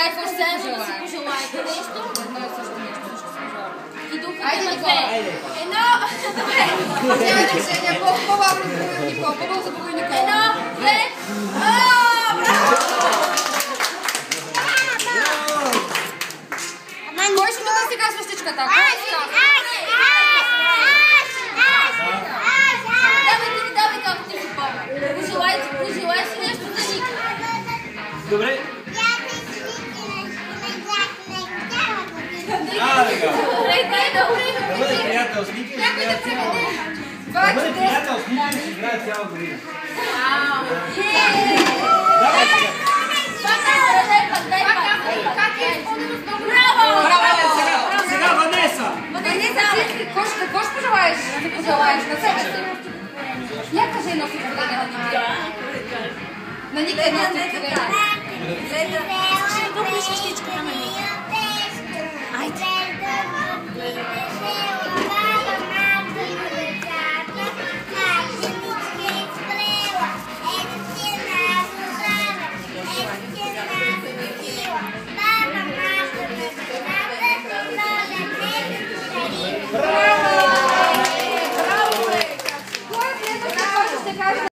Кажете заедно да си пожелаете нещо. Едно и също нещо също си пожелаете. И духате на две. Едно! Добре! Няма да Ксения, по-бавно забавим Никол. По-бавно забавим Никол. Едно, две. Кой ще да си казва стичката? Давай както ти си помня. Пожелай си нещо за Ники. Добре. Да бъде приятел с Ники и да играе цяла година. Да бъде приятел с Ники и да играе цяла година. Давай сега. Как е изпълнено с много браво! Сега Ванеса. Какво ще пожелаеш? На себе си. Я кажи едно стихотворение на Ники. На Ники едно стихотворение. Искаш да допишеш всичко на Ники.